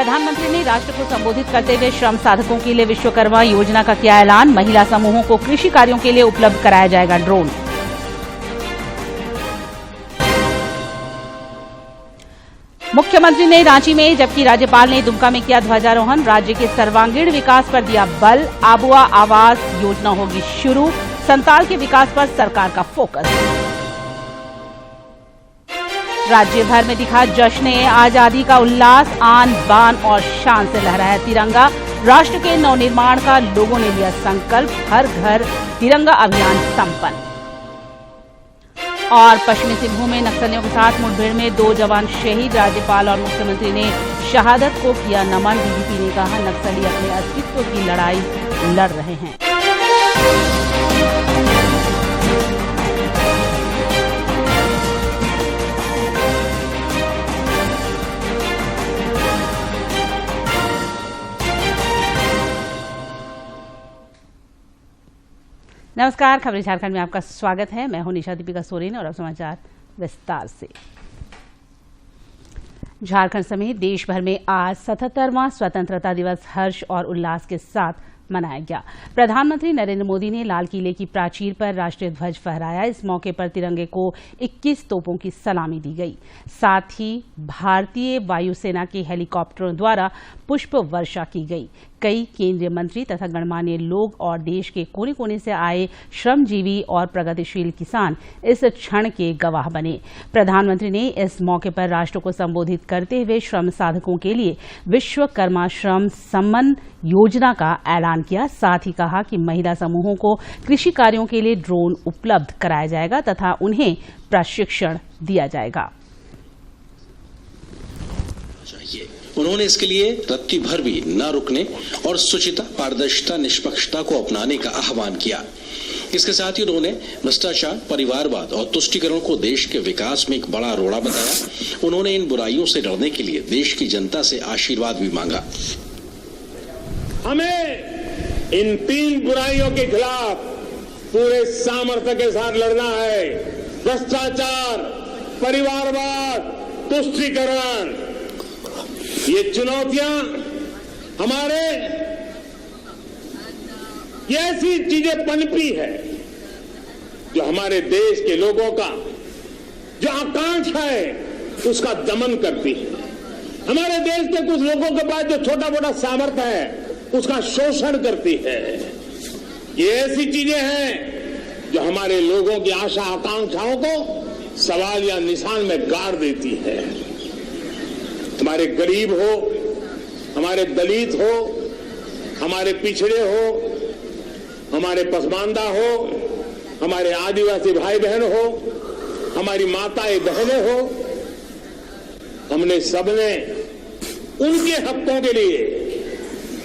प्रधानमंत्री ने राष्ट्र को संबोधित करते हुए श्रम साधकों के लिए विश्वकर्मा योजना का किया ऐलान। महिला समूहों को कृषि कार्यों के लिए उपलब्ध कराया जाएगा ड्रोन। मुख्यमंत्री ने रांची में जबकि राज्यपाल ने दुमका में किया ध्वजारोहण। राज्य के सर्वांगीण विकास पर दिया बल। आबुआ आवास योजना होगी शुरू। संताल के विकास पर सरकार का फोकस। राज्य भर में दिखा जश्न आजादी का उल्लास। आन बान और शान से लहराया तिरंगा। राष्ट्र के नवनिर्माण का लोगों ने लिया संकल्प। हर घर तिरंगा अभियान संपन्न। और पश्चिमी सिंहभूम में नक्सलियों के साथ मुठभेड़ में 2 जवान शहीद। राज्यपाल और मुख्यमंत्री ने शहादत को किया नमन। डीजीपी ने कहा नक्सली अपने अस्तित्व की लड़ाई लड़ रहे हैं। नमस्कार, खबरें झारखंड में आपका स्वागत है। मैं हूं निशा दीपिका सोरेन और अब समाचार विस्तार से। झारखंड समेत देश भर में आज 77वां स्वतंत्रता दिवस हर्ष और उल्लास के साथ मनाया गया। प्रधानमंत्री नरेंद्र मोदी ने लाल किले की प्राचीर पर राष्ट्रीय ध्वज फहराया। इस मौके पर तिरंगे को 21 तोपों की सलामी दी गई। साथ ही भारतीय वायुसेना के हेलीकॉप्टरों द्वारा पुष्प वर्षा की गई। कई केंद्रीय मंत्री तथा गणमान्य लोग और देश के कोने कोने से आए श्रमजीवी और प्रगतिशील किसान इस क्षण के गवाह बने। प्रधानमंत्री ने इस मौके पर राष्ट्र को संबोधित करते हुए श्रम साधकों के लिए विश्वकर्मा श्रम सम्मान योजना का ऐलान किया। साथ ही कहा कि महिला समूहों को कृषि कार्यों के लिए ड्रोन उपलब्ध कराया जाएगा तथा उन्हें प्रशिक्षण दिया जाएगा। उन्होंने इसके लिए रत्ती भर भी न रुकने और शुचिता, पारदर्शिता, निष्पक्षता को अपनाने का आह्वान किया। इसके साथ ही उन्होंने भ्रष्टाचार, परिवारवाद और तुष्टीकरण को देश के विकास में एक बड़ा रोड़ा बताया। उन्होंने इन बुराइयों से लड़ने के लिए देश की जनता से आशीर्वाद भी मांगा। हमें इन 3 बुराइयों के खिलाफ पूरे सामर्थ्य के साथ लड़ना है। भ्रष्टाचार, परिवारवाद, तुष्टीकरण, ये चुनौतियां हमारे ये ऐसी चीजें पनपी है जो हमारे देश के लोगों का जो आकांक्षा है उसका दमन करती है। हमारे देश के कुछ लोगों के पास जो छोटा मोटा सामर्थ्य है उसका शोषण करती है। ये ऐसी चीजें हैं जो हमारे लोगों की आशा आकांक्षाओं को सवाल या निशान में गाड़ देती है। हमारे गरीब हो, हमारे दलित हो, हमारे पिछड़े हो, हमारे पसमानदा हो, हमारे आदिवासी भाई बहन हो, हमारी माताएं बहनें हो, हमने सबने उनके हकों के लिए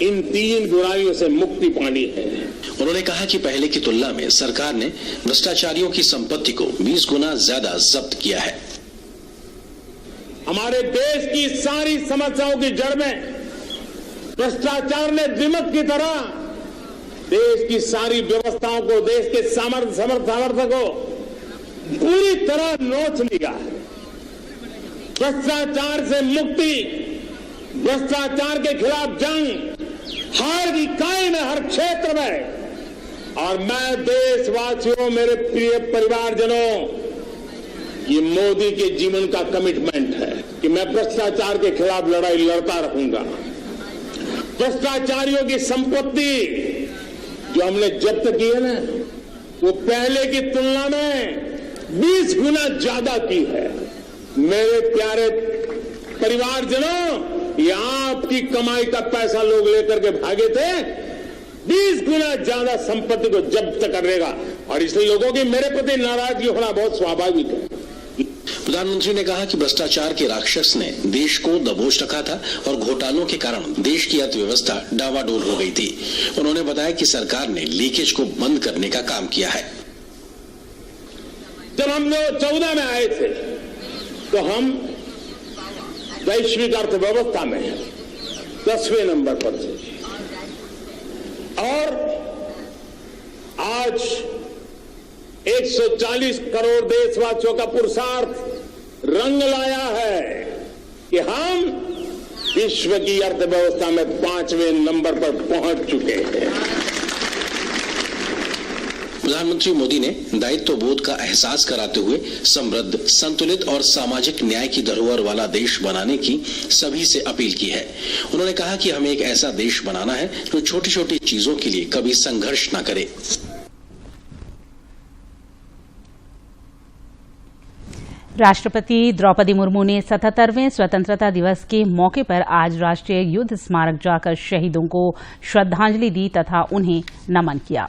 इन 3 बुराइयों से मुक्ति पानी है। उन्होंने कहा कि पहले की तुलना में सरकार ने भ्रष्टाचारियों की संपत्ति को 20 गुना ज्यादा जब्त किया है। हमारे देश की सारी समस्याओं की जड़ में भ्रष्टाचार ने दिमक की तरह देश की सारी व्यवस्थाओं को, देश के सामर्थ्य को पूरी तरह नोच लिया है। भ्रष्टाचार से मुक्ति, भ्रष्टाचार के खिलाफ जंग हर इकाई में, हर क्षेत्र में। और मैं देशवासियों, मेरे प्रिय परिवारजनों, ये मोदी के जीवन का कमिटमेंट है कि मैं भ्रष्टाचार के खिलाफ लड़ाई लड़ता रहूंगा। भ्रष्टाचारियों की संपत्ति जो हमने जब्त की है ना, वो पहले की तुलना में 20 गुना ज्यादा की है। मेरे प्यारे परिवारजनों, ये आपकी कमाई का पैसा लोग लेकर के भागे थे। 20 गुना ज्यादा संपत्ति को जब्त करेगा और इसलिए लोगों की मेरे प्रति नाराजगी होना बहुत स्वाभाविक है। प्रधानमंत्री ने कहा कि भ्रष्टाचार के राक्षस ने देश को दबोच रखा था और घोटालों के कारण देश की अर्थव्यवस्था डावाडोल हो गई थी। उन्होंने बताया कि सरकार ने लीकेज को बंद करने का काम किया है। जब हम 2014 में आए थे तो हम वैश्विक अर्थव्यवस्था में 10वें नंबर पर थे और आज 140 करोड़ देशवासियों का पुरुषार्थ रंग लाया है कि हम विश्व की अर्थव्यवस्था में 5वें नंबर पर पहुंच चुके हैं। प्रधानमंत्री मोदी ने दायित्व बोध का एहसास कराते हुए समृद्ध, संतुलित और सामाजिक न्याय की धरोहर वाला देश बनाने की सभी से अपील की है। उन्होंने कहा कि हमें एक ऐसा देश बनाना है जो छोटी छोटी चीजों के लिए कभी संघर्ष न करे। राष्ट्रपति द्रौपदी मुर्मू ने 77वें स्वतंत्रता दिवस के मौके पर आज राष्ट्रीय युद्ध स्मारक जाकर शहीदों को श्रद्धांजलि दी तथा उन्हें नमन किया।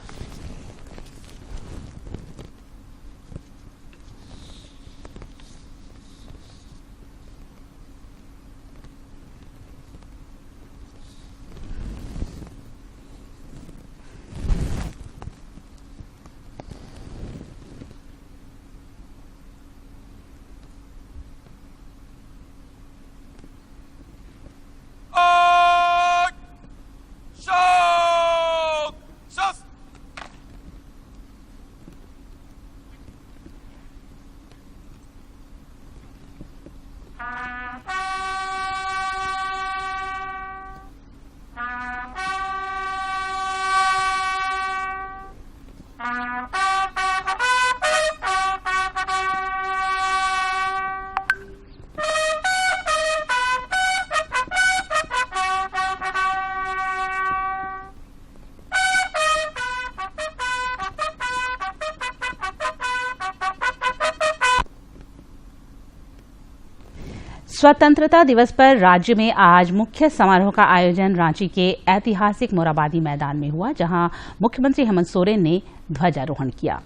स्वतंत्रता दिवस पर राज्य में आज मुख्य समारोह का आयोजन रांची के ऐतिहासिक मोरहाबादी मैदान में हुआ, जहां मुख्यमंत्री हेमंत सोरेन ने ध्वजारोहण किया।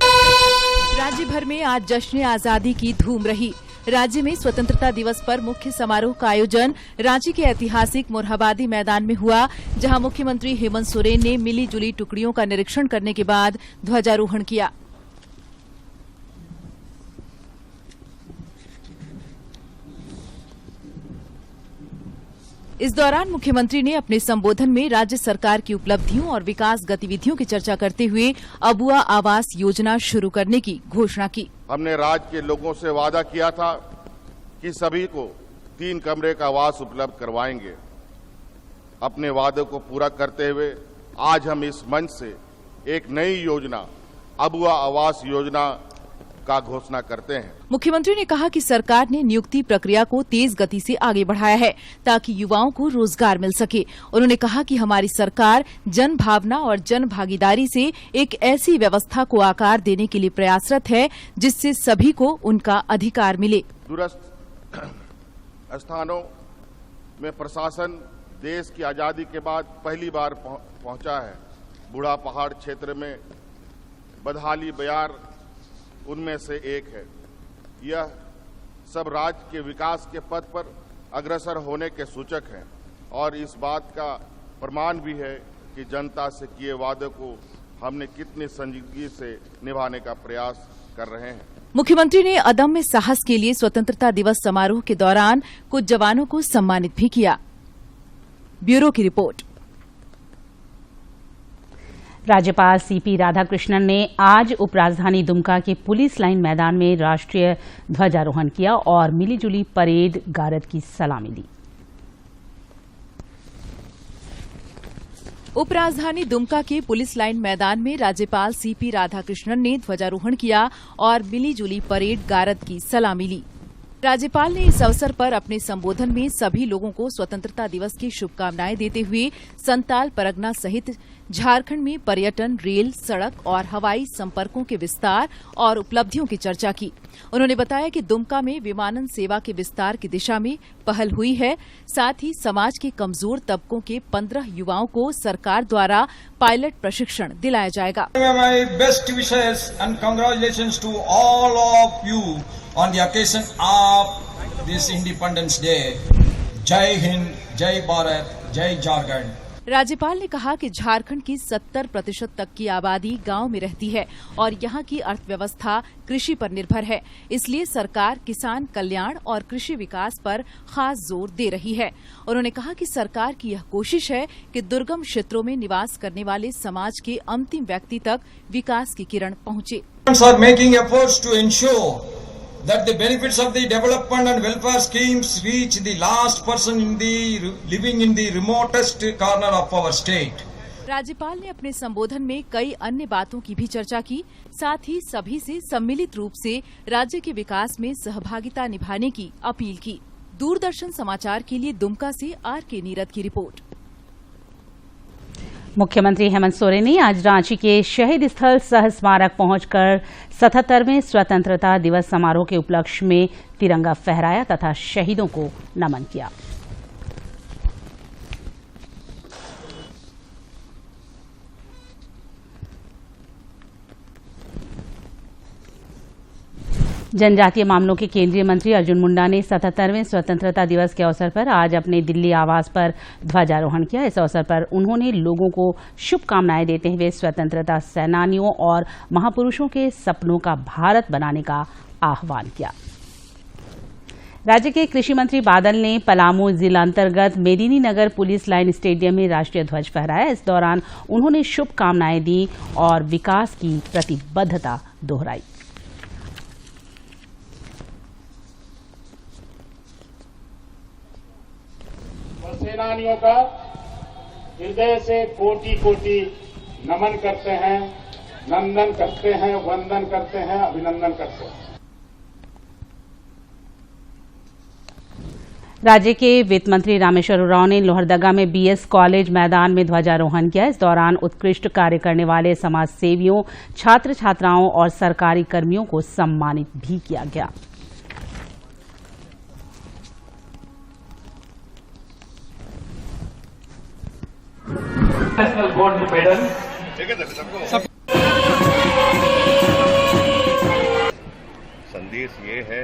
राज्य भर में आज जश्न आजादी की धूम रही। राज्य में स्वतंत्रता दिवस पर मुख्य समारोह का आयोजन रांची के ऐतिहासिक मोरहाबादी मैदान में हुआ, जहां मुख्यमंत्री हेमंत सोरेन ने मिली जुली टुकड़ियों का निरीक्षण करने के बाद ध्वजारोहण किया। इस दौरान मुख्यमंत्री ने अपने संबोधन में राज्य सरकार की उपलब्धियों और विकास गतिविधियों की चर्चा करते हुए अबुआ आवास योजना शुरू करने की घोषणा की। हमने राज्य के लोगों से वादा किया था कि सभी को 3 कमरे का आवास उपलब्ध करवाएंगे। अपने वादे को पूरा करते हुए आज हम इस मंच से एक नई योजना अबुआ आवास योजना का घोषणा करते हैं। मुख्यमंत्री ने कहा कि सरकार ने नियुक्ति प्रक्रिया को तेज गति से आगे बढ़ाया है ताकि युवाओं को रोजगार मिल सके। उन्होंने कहा कि हमारी सरकार जन भावना और जन भागीदारी से एक ऐसी व्यवस्था को आकार देने के लिए प्रयासरत है जिससे सभी को उनका अधिकार मिले। दूरस्थ स्थानों में प्रशासन देश की आजादी के बाद पहली बार पहुंचा है। बूढ़ा पहाड़ क्षेत्र में बदहाली बयार उनमें से एक है। यह सब राज्य के विकास के पथ पर अग्रसर होने के सूचक हैं और इस बात का प्रमाण भी है कि जनता से किए वादे को हमने कितनी संजीदगी से निभाने का प्रयास कर रहे हैं। मुख्यमंत्री ने अदम्य साहस के लिए स्वतंत्रता दिवस समारोह के दौरान कुछ जवानों को सम्मानित भी किया। ब्यूरो की रिपोर्ट। राज्यपाल सीपी राधाकृष्णन ने आज उपराजधानी दुमका के पुलिस लाइन मैदान में राष्ट्रीय ध्वजारोहण किया और मिलीजुली परेड गारद की सलामी ली। उपराजधानी दुमका के पुलिस लाइन मैदान में राज्यपाल सीपी राधाकृष्णन ने ध्वजारोहण किया और मिलीजुली परेड गारद की सलामी ली। राज्यपाल ने इस अवसर पर अपने संबोधन में सभी लोगों को स्वतंत्रता दिवस की शुभकामनाएं देते हुए संताल परगना सहित झारखंड में पर्यटन, रेल, सड़क और हवाई संपर्कों के विस्तार और उपलब्धियों की चर्चा की। उन्होंने बताया कि दुमका में विमानन सेवा के विस्तार की दिशा में पहल हुई है। साथ ही समाज के कमजोर तबकों के 15 युवाओं को सरकार द्वारा पायलट प्रशिक्षण दिलाया जाएगा। My best wishes and congratulations to all of you on the occasion of this Independence Day. जय हिंद, जय भारत, जय झारखंड। राज्यपाल ने कहा कि झारखंड की 70% तक की आबादी गांव में रहती है और यहां की अर्थव्यवस्था कृषि पर निर्भर है। इसलिए सरकार किसान कल्याण और कृषि विकास पर खास जोर दे रही है। उन्होंने कहा कि सरकार की यह कोशिश है कि दुर्गम क्षेत्रों में निवास करने वाले समाज के अंतिम व्यक्ति तक विकास की किरण पहुंचे। Are making efforts to ensure that the benefits of the development and welfare schemes reach the last person living in the remotest corner of our state. राज्यपाल ने अपने संबोधन में कई अन्य बातों की भी चर्चा की, साथ ही सभी से सम्मिलित रूप से राज्य के विकास में सहभागिता निभाने की अपील की। दूरदर्शन समाचार के लिए दुमका से R.K. नीरद की रिपोर्ट। मुख्यमंत्री हेमंत सोरेन ने आज रांची के शहीद स्थल सह स्मारक पहुंचकर 77वें स्वतंत्रता दिवस समारोह के उपलक्ष्य में तिरंगा फहराया तथा शहीदों को नमन किया। जनजातीय मामलों के केंद्रीय मंत्री अर्जुन मुंडा ने 77वें स्वतंत्रता दिवस के अवसर पर आज अपने दिल्ली आवास पर ध्वजारोहण किया। इस अवसर पर उन्होंने लोगों को शुभकामनाएं देते हुए स्वतंत्रता सेनानियों और महापुरुषों के सपनों का भारत बनाने का आह्वान किया। राज्य के कृषि मंत्री बादल ने पलामू जिला अंतर्गत मेदिनीनगर पुलिस लाइन स्टेडियम में राष्ट्रीय ध्वज फहराया। इस दौरान उन्होंने शुभकामनाएं दी और विकास की प्रतिबद्धता दोहराई। सेनानियों का हृदय से कोटि कोटि नमन करते हैं, नंदन करते हैं, वंदन करते हैं, अभिनंदन करते हैं। राज्य के वित्त मंत्री रामेश्वर उरांव ने लोहरदगा में BS कॉलेज मैदान में ध्वजारोहण किया। इस दौरान उत्कृष्ट कार्य करने वाले समाज सेवियों, छात्र छात्राओं और सरकारी कर्मियों को सम्मानित भी किया गया। नेशनल गोल्ड मेडल संदेश ये है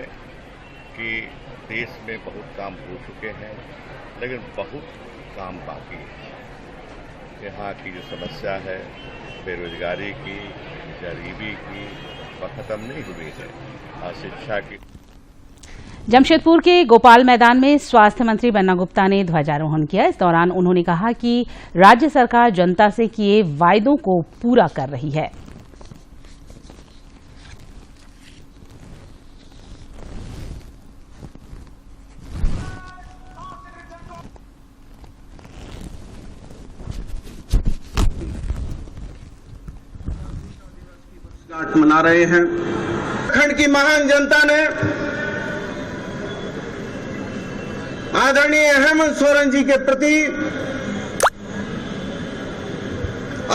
कि देश में बहुत काम हो चुके हैं, लेकिन बहुत काम बाकी है। यहाँ की जो समस्या है बेरोजगारी की, गरीबी की, वह खत्म नहीं हुई है और शिक्षा की। जमशेदपुर के गोपाल मैदान में स्वास्थ्य मंत्री बन्ना गुप्ता ने ध्वजारोहण किया। इस दौरान उन्होंने कहा कि राज्य सरकार जनता से किए वायदों को पूरा कर रही है। मना रहे हैं। खंड की महान जनता ने आदरणीय हेमंत सोरेन जी के प्रति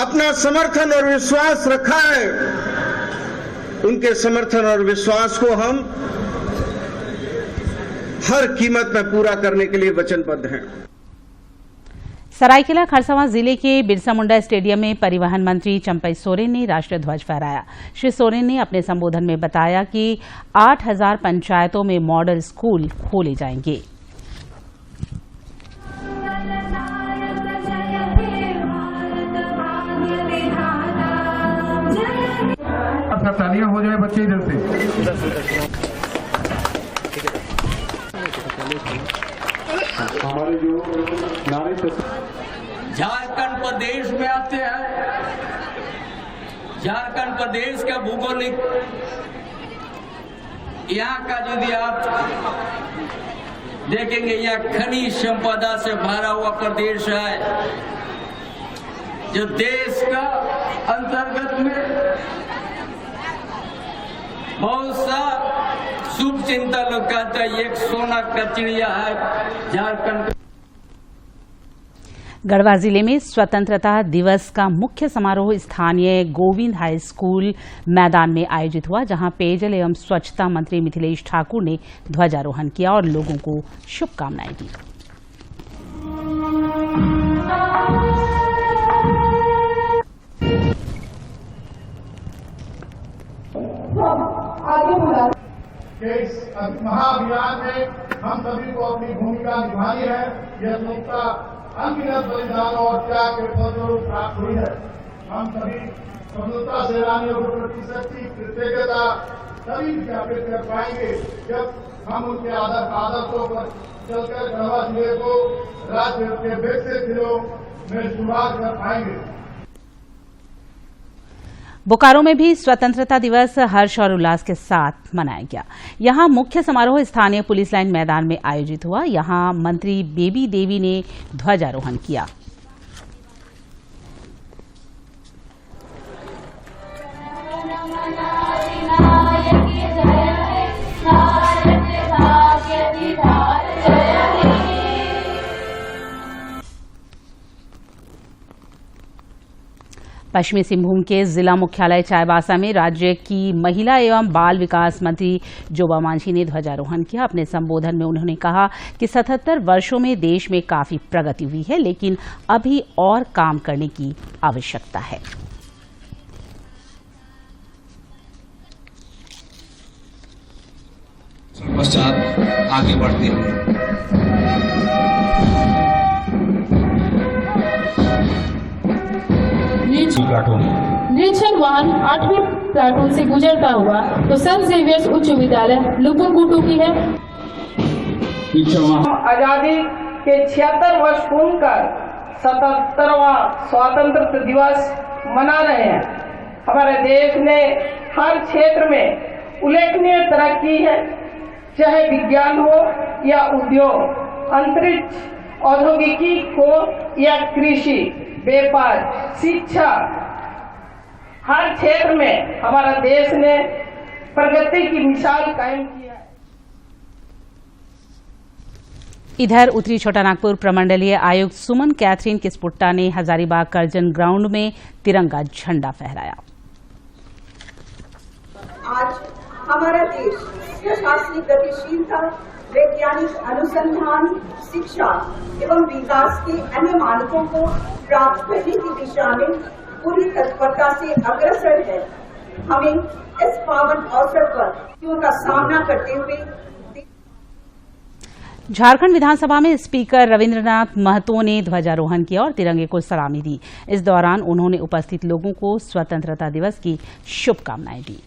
अपना समर्थन और विश्वास रखा है। उनके समर्थन और विश्वास को हम हर कीमत में पूरा करने के लिए वचनबद्ध हैं। सरायकेला खरसावां जिले के बिरसा मुंडा स्टेडियम में परिवहन मंत्री चंपई सोरेन ने राष्ट्रीय ध्वज फहराया। श्री सोरेन ने अपने संबोधन में बताया कि 8000 पंचायतों में मॉडल स्कूल खोले जाएंगे। तालियां हो जाए बच्चे इधर से। हमारे जो नारे झारखंड प्रदेश में आते हैं। झारखंड प्रदेश का भूगोलिक यहाँ का यदि आप देखेंगे, यहाँ खनिज संपदा से भरा हुआ प्रदेश है, जो देश का अंतर्गत में बहुत सा शुभ चिंता लोग कहते हैं, एक सोना का चिड़िया है झारखंड। गढ़वा जिले में स्वतंत्रता दिवस का मुख्य समारोह स्थानीय गोविंद हाई स्कूल मैदान में आयोजित हुआ, जहां पेयजल एवं स्वच्छता मंत्री मिथिलेश ठाकुर ने ध्वजारोहण किया और लोगों को शुभकामनाएं दी। इस महाअभियान में हम सभी को अपनी भूमिका निभानी है। यह स्वतंत्रता अनगिनत बलिदानों और त्याग के फलस्वरूप प्राप्त हुई है। हम सभी स्वतंत्रता सेनानियों को प्रति सच्ची कृतज्ञता तभी ज्ञापित कर पाएंगे जब हम उनके आदर्शों पर चलकर गढ़वा जिले को राज्य के विकसित जिलों में शुमार कर पाएंगे। बोकारो में भी स्वतंत्रता दिवस हर्ष और उल्लास के साथ मनाया गया। यहां मुख्य समारोह स्थानीय पुलिस लाइन मैदान में आयोजित हुआ। यहां मंत्री बेबी देवी ने ध्वजारोहण किया। पश्चिमी सिंहभूम के जिला मुख्यालय चाईबासा में राज्य की महिला एवं बाल विकास मंत्री जोबा मांझी ने ध्वजारोहण किया। अपने संबोधन में उन्होंने कहा कि 77 वर्षों में देश में काफी प्रगति हुई है, लेकिन अभी और काम करने की आवश्यकता है। पश्चात आगे बढ़ते हुए निरीक्षण वाहन 8वीं प्लाटून से गुजरता हुआ तो सेंट जेवियर्स उच्च विद्यालय लुकुंगुटू की है। आजादी के 76 वर्ष पूर्ण कर 77वां स्वतंत्रता दिवस मना रहे हैं। हमारे देश ने हर क्षेत्र में उल्लेखनीय तरक्की है, चाहे विज्ञान हो या उद्योग, अंतरिक्ष, औद्योगिकी हो या कृषि, व्यापार, शिक्षा, हर क्षेत्र में हमारा देश ने प्रगति की मिसाल कायम की है। इधर उत्तरी छोटानागपुर प्रमंडलीय आयुक्त सुमन कैथरीन किस्पुट्टा ने हजारीबाग करजन ग्राउंड में तिरंगा झंडा फहराया। आज हमारा देश प्रशासनिक गतिशीलता, वैज्ञानिक अनुसंधान, शिक्षा एवं विकास के अन्य मानकों को प्राप्त करने की दिशा में पूरी तत्परता से अग्रसर है। हमें इस पावन अवसर पर चुनौतियों का सामना करते हुए झारखंड विधानसभा में स्पीकर रविंद्रनाथ महतो ने ध्वजारोहण किया और तिरंगे को सलामी दी। इस दौरान उन्होंने उपस्थित लोगों को स्वतंत्रता दिवस की शुभकामनाएं दी।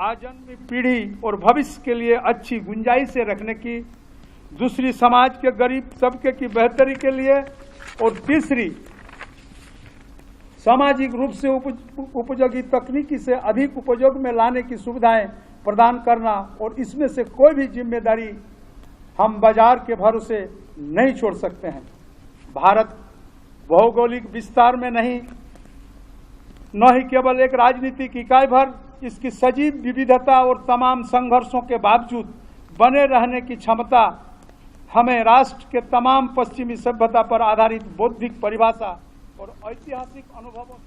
आगामी पीढ़ी और भविष्य के लिए अच्छी गुंजाइश रखने की, दूसरी समाज के गरीब तबके की बेहतरी के लिए, और तीसरी सामाजिक रूप से उपयोगी तकनीकी से अधिक उपयोग में लाने की सुविधाएं प्रदान करना, और इसमें से कोई भी जिम्मेदारी हम बाजार के भरोसे नहीं छोड़ सकते हैं। भारत भौगोलिक विस्तार में नहीं, न ही केवल एक राजनीतिक इकाई भर, इसकी सजीव विविधता और तमाम संघर्षों के बावजूद बने रहने की क्षमता हमें राष्ट्र के तमाम पश्चिमी सभ्यता पर आधारित बौद्धिक परिभाषा और ऐतिहासिक अनुभवों।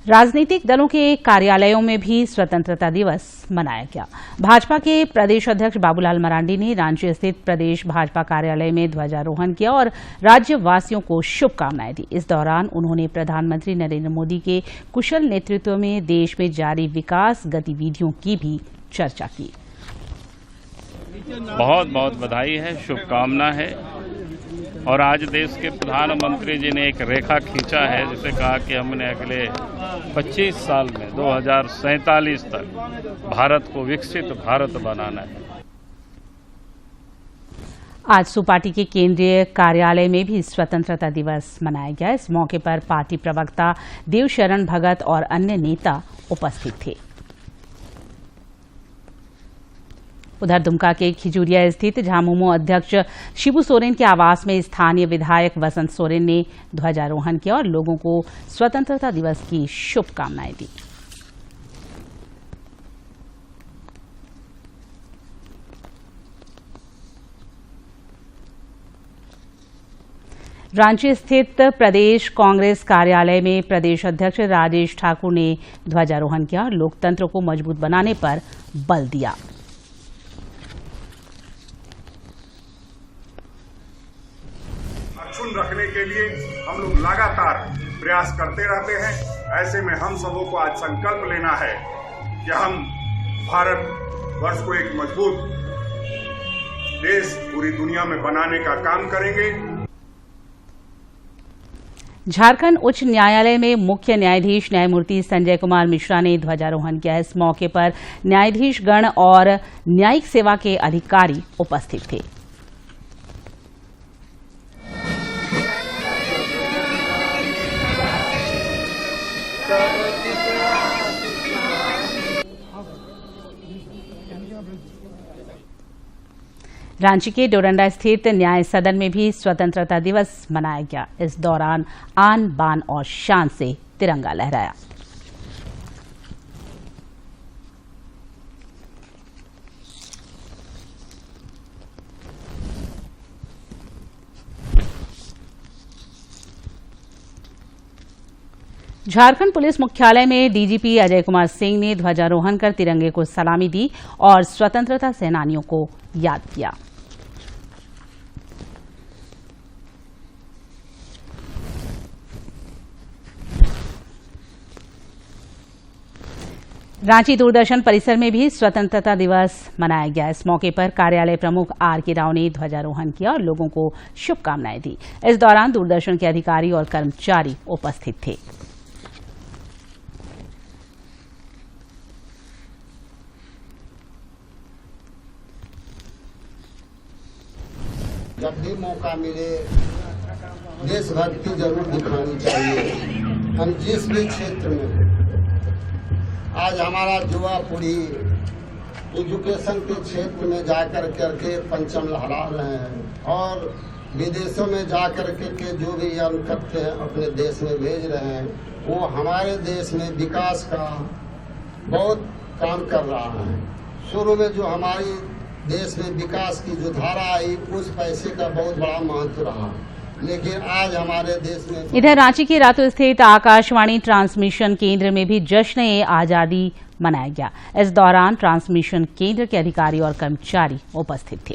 राजनीतिक दलों के कार्यालयों में भी स्वतंत्रता दिवस मनाया गया। भाजपा के प्रदेश अध्यक्ष बाबूलाल मरांडी ने रांची स्थित प्रदेश भाजपा कार्यालय में ध्वजारोहण किया और राज्यवासियों को शुभकामनाएं दी। इस दौरान उन्होंने प्रधानमंत्री नरेंद्र मोदी के कुशल नेतृत्व में देश में जारी विकास गतिविधियों की भी चर्चा की। बहुत बहुत बधाई है, शुभकामना है। और आज देश के प्रधानमंत्री जी ने एक रेखा खींचा है, जिसे कहा कि हमने अगले 25 साल में 2047 तक भारत को विकसित भारत बनाना है। आज सुपार्टी के केंद्रीय कार्यालय में भी स्वतंत्रता दिवस मनाया गया। इस मौके पर पार्टी प्रवक्ता देवशरण भगत और अन्य नेता उपस्थित थे। उधर दुमका के खिजूरिया स्थित झामुमो अध्यक्ष शिबू सोरेन के आवास में स्थानीय विधायक वसंत सोरेन ने ध्वजारोहण किया और लोगों को स्वतंत्रता दिवस की शुभकामनाएं दी। रांची स्थित प्रदेश कांग्रेस कार्यालय में प्रदेश अध्यक्ष राजेश ठाकुर ने ध्वजारोहण किया और लोकतंत्र को मजबूत बनाने पर बल दिया। अक्षुण्ण रखने के लिए हम लोग लगातार प्रयास करते रहते हैं। ऐसे में हम सबों को आज संकल्प लेना है कि हम भारत वर्ष को एक मजबूत देश पूरी दुनिया में बनाने का काम करेंगे। झारखंड उच्च न्यायालय में मुख्य न्यायाधीश न्यायमूर्ति संजय कुमार मिश्रा ने ध्वजारोहण किया। इस मौके पर न्यायाधीश गण और न्यायिक सेवा के अधिकारी उपस्थित थे। रांची के डोरंडा स्थित न्याय सदन में भी स्वतंत्रता दिवस मनाया गया। इस दौरान आन बान और शान से तिरंगा लहराया। झारखंड पुलिस मुख्यालय में डीजीपी अजय कुमार सिंह ने ध्वजारोहण कर तिरंगे को सलामी दी और स्वतंत्रता सेनानियों को याद किया। रांची दूरदर्शन परिसर में भी स्वतंत्रता दिवस मनाया गया। इस मौके पर कार्यालय प्रमुख आर.के. राव ने ध्वजारोहण किया और लोगों को शुभकामनाएं दी। इस दौरान दूरदर्शन के अधिकारी और कर्मचारी उपस्थित थे। जब भी मौका मिले देशभक्ति जरूर दिखानी चाहिए। हम जिस भी क्षेत्र में आज हमारा युवा पीढ़ी एजुकेशन के क्षेत्र में जाकर करके परचम लहरा रहे हैं और विदेशों में जाकर के जो भी अर्न करते हैं अपने देश में भेज रहे हैं, वो हमारे देश में विकास का बहुत काम कर रहा है। शुरू में जो हमारी देश में विकास की जो धारा आई, उस पैसे का बहुत बड़ा महत्व रहा, लेकिन आज हमारे देश में। इधर रांची के रातू स्थित आकाशवाणी ट्रांसमिशन केंद्र में भी जश्न-ए-आजादी मनाया गया। इस दौरान ट्रांसमिशन केंद्र के अधिकारी और कर्मचारी उपस्थित थे।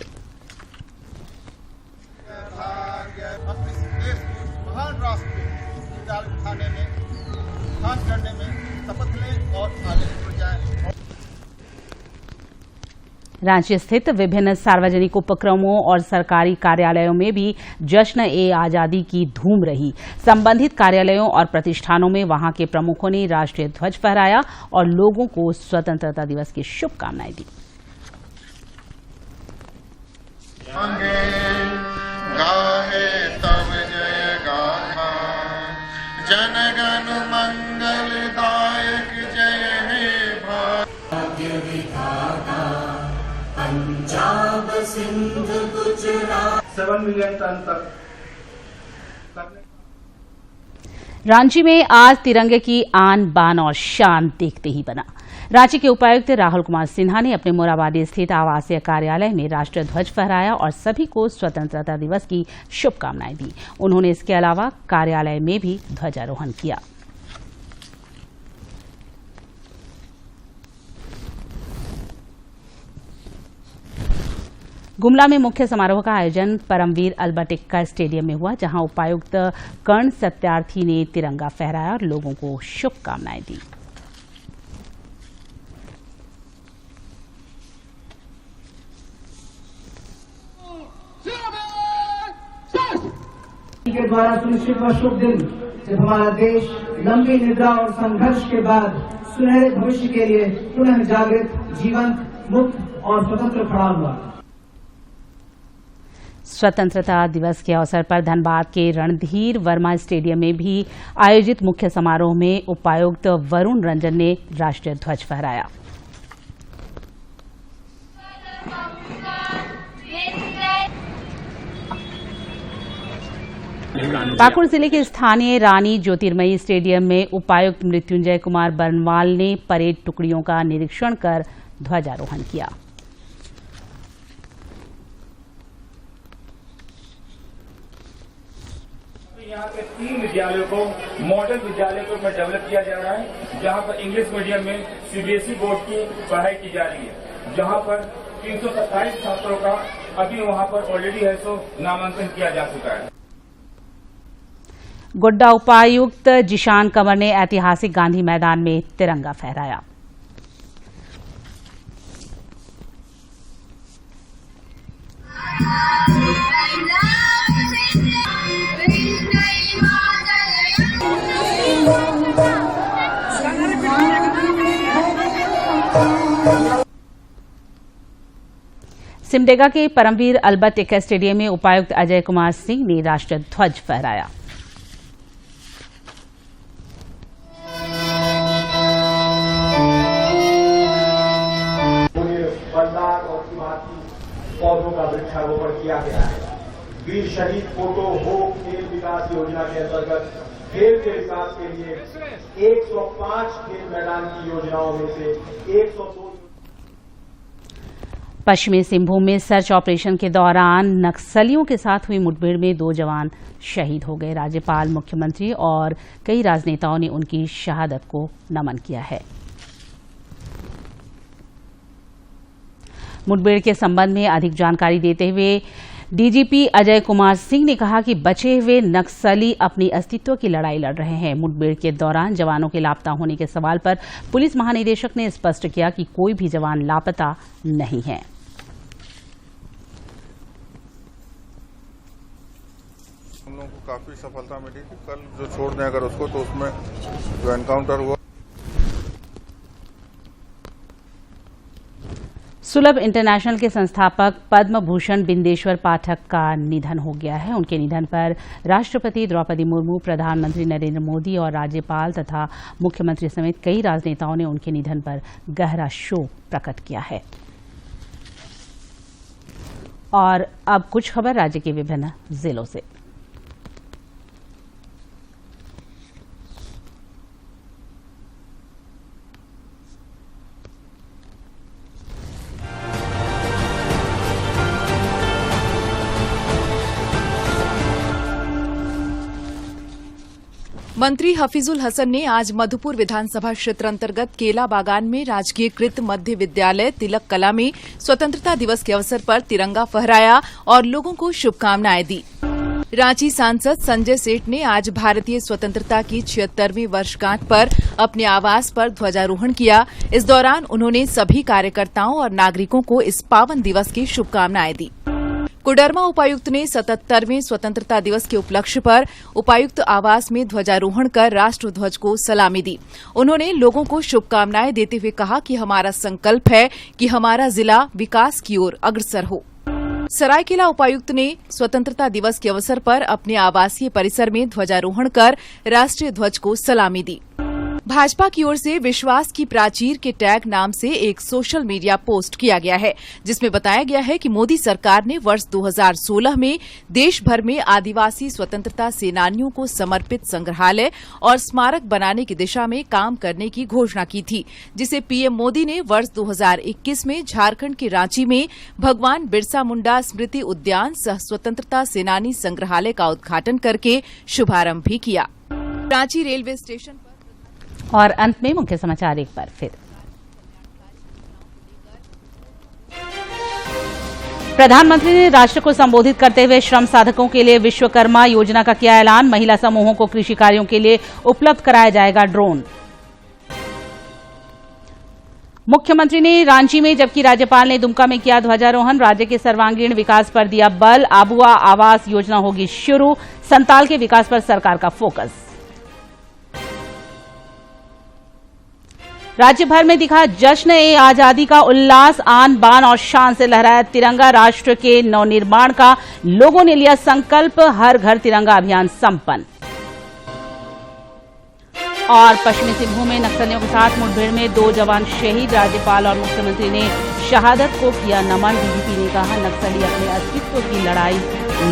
महान राष्ट्र उठाने में, खास करने में शपथ लें और आगे बढ़ जाएं। रांची स्थित विभिन्न सार्वजनिक उपक्रमों और सरकारी कार्यालयों में भी जश्न-ए-आजादी की धूम रही। संबंधित कार्यालयों और प्रतिष्ठानों में वहां के प्रमुखों ने राष्ट्रीय ध्वज फहराया और लोगों को स्वतंत्रता दिवस की शुभकामनाएं दी। जनगण मंगलदायक जय हे भाग्य विधाता पंजाब सिंध गुजरात 7 मिलियन टन तक। रांची में आज तिरंगे की आन बान और शान देखते ही बना। रांची के उपायुक्त राहुल कुमार सिन्हा ने अपने मोराबादी स्थित आवासीय कार्यालय में राष्ट्रीय ध्वज फहराया और सभी को स्वतंत्रता दिवस की शुभकामनाएं दी। उन्होंने इसके अलावा कार्यालय में भी ध्वजारोहण किया। गुमला में मुख्य समारोह का आयोजन परमवीर अल्बर्ट एक्का स्टेडियम में हुआ, जहां उपायुक्त कर्ण सत्यार्थी ने तिरंगा फहराया और लोगों को शुभकामनाएं दी। के द्वारा सुनिश्चित हुआ शुभ दिन जब हमारा देश लंबी निद्रा और संघर्ष के बाद सुनहरे भविष्य के लिए पुनः जागृत, जीवंत, मुक्त और स्वतंत्र खड़ा हुआ। स्वतंत्रता दिवस के अवसर पर धनबाद के रणधीर वर्मा स्टेडियम में भी आयोजित मुख्य समारोह में उपायुक्त वरुण रंजन ने राष्ट्रीय ध्वज फहराया। पाकुड़ जिले के स्थानीय रानी ज्योतिर्मयी स्टेडियम में उपायुक्त मृत्युंजय कुमार बरनवाल ने परेड टुकड़ियों का निरीक्षण कर ध्वजारोहण किया। यहाँ पे 3 विद्यालयों को मॉडल विद्यालयों में डेवलप किया जा रहा है, जहाँ पर इंग्लिश मीडियम में सीबीएसई बोर्ड की पढ़ाई की जा रही है, जहाँ पर 327 छात्रों का अभी वहाँ पर ऑलरेडी है सो नामांकन किया जा चुका है। गोड्डा उपायुक्त जिशान कंवर ने ऐतिहासिक गांधी मैदान में तिरंगा फहराया। सिमडेगा के परमवीर अल्बर्ट एक्का स्टेडियम में उपायुक्त अजय कुमार सिंह ने राष्ट्रीय ध्वज फहराया। पौधों का वृक्षारोपण किया गया है। वीर शहीद फोटो हो खेल विकास योजना के अंतर्गत खेल के विकास के लिए 105 खेल मैदान की योजनाओं में से 102। पश्चिमी सिंहभूम में सर्च ऑपरेशन के दौरान नक्सलियों के साथ हुई मुठभेड़ में 2 जवान शहीद हो गए। राज्यपाल, मुख्यमंत्री और कई राजनेताओं ने उनकी शहादत को नमन किया है। मुठभेड़ के संबंध में अधिक जानकारी देते हुए डीजीपी अजय कुमार सिंह ने कहा कि बचे हुए नक्सली अपनी अस्तित्व की लड़ाई लड़ रहे हैं। मुठभेड़ के दौरान जवानों के लापता होने के सवाल पर पुलिस महानिदेशक ने स्पष्ट किया कि कोई भी जवान लापता नहीं है। हम लोगों को काफी सफलता मिली थी। कल जो छोड़ दें अगर उसको, तो उसमें जो एनकाउंटर हुआ। सुलभ इंटरनेशनल के संस्थापक पद्म भूषण बिंदेश्वर पाठक का निधन हो गया है। उनके निधन पर राष्ट्रपति द्रौपदी मुर्मू, प्रधानमंत्री नरेंद्र मोदी और राज्यपाल तथा मुख्यमंत्री समेत कई राजनेताओं ने उनके निधन पर गहरा शोक प्रकट किया है। और अब कुछ खबर राज्य के विभिन्न जिलों से। मंत्री हफीजुल हसन ने आज मधुपुर विधानसभा क्षेत्र अंतर्गत केला बागान में राजकीय कृत मध्य विद्यालय तिलक कला में स्वतंत्रता दिवस के अवसर पर तिरंगा फहराया और लोगों को शुभकामनाएं दी। रांची सांसद संजय सेठ ने आज भारतीय स्वतंत्रता की 76वीं वर्षगांठ पर अपने आवास पर ध्वजारोहण किया। इस दौरान उन्होंने सभी कार्यकर्ताओं और नागरिकों को इस पावन दिवस की शुभकामनाएं दी। कोडरमा उपायुक्त ने 77वें स्वतंत्रता दिवस के उपलक्ष्य पर उपायुक्त आवास में ध्वजारोहण कर राष्ट्र ध्वज को सलामी दी। उन्होंने लोगों को शुभकामनाएं देते हुए कहा कि हमारा संकल्प है कि हमारा जिला विकास की ओर अग्रसर हो। सरायकेला उपायुक्त ने स्वतंत्रता दिवस के अवसर पर अपने आवासीय परिसर में ध्वजारोहण कर राष्ट्रीय ध्वज को सलामी दी। भाजपा की ओर से विश्वास की प्राचीर के टैग नाम से एक सोशल मीडिया पोस्ट किया गया है, जिसमें बताया गया है कि मोदी सरकार ने वर्ष 2016 में देश भर में आदिवासी स्वतंत्रता सेनानियों को समर्पित संग्रहालय और स्मारक बनाने की दिशा में काम करने की घोषणा की थी, जिसे पीएम मोदी ने वर्ष 2021 में झारखंड के रांची में भगवान बिरसा मुंडा स्मृति उद्यान सह स्वतंत्रता सेनानी संग्रहालय का उद्घाटन करके शुभारंभ भी किया। रांची रेलवे स्टेशन और अंत में मुख्य समाचार एक बार फिर। प्रधानमंत्री ने राष्ट्र को संबोधित करते हुए श्रम साधकों के लिए विश्वकर्मा योजना का किया ऐलान। महिला समूहों को कृषि कार्यों के लिए उपलब्ध कराया जाएगा ड्रोन। मुख्यमंत्री ने रांची में जबकि राज्यपाल ने दुमका में किया ध्वजारोहण। राज्य के सर्वांगीण विकास पर दिया बल। आबुआ आवास योजना होगी शुरू। संताल के विकास पर सरकार का फोकस। राज्य भर में दिखा जश्न-ए-आजादी का उल्लास। आन बान और शान से लहराया तिरंगा। राष्ट्र के नवनिर्माण का लोगों ने लिया संकल्प। हर घर तिरंगा अभियान संपन्न। और पश्चिमी सिंहभूम में नक्सलियों के साथ मुठभेड़ में 2 जवान शहीद। राज्यपाल और मुख्यमंत्री ने शहादत को किया नमन। डीजीपी ने कहा नक्सली अपने अस्तित्व की लड़ाई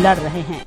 लड़ रहे हैं।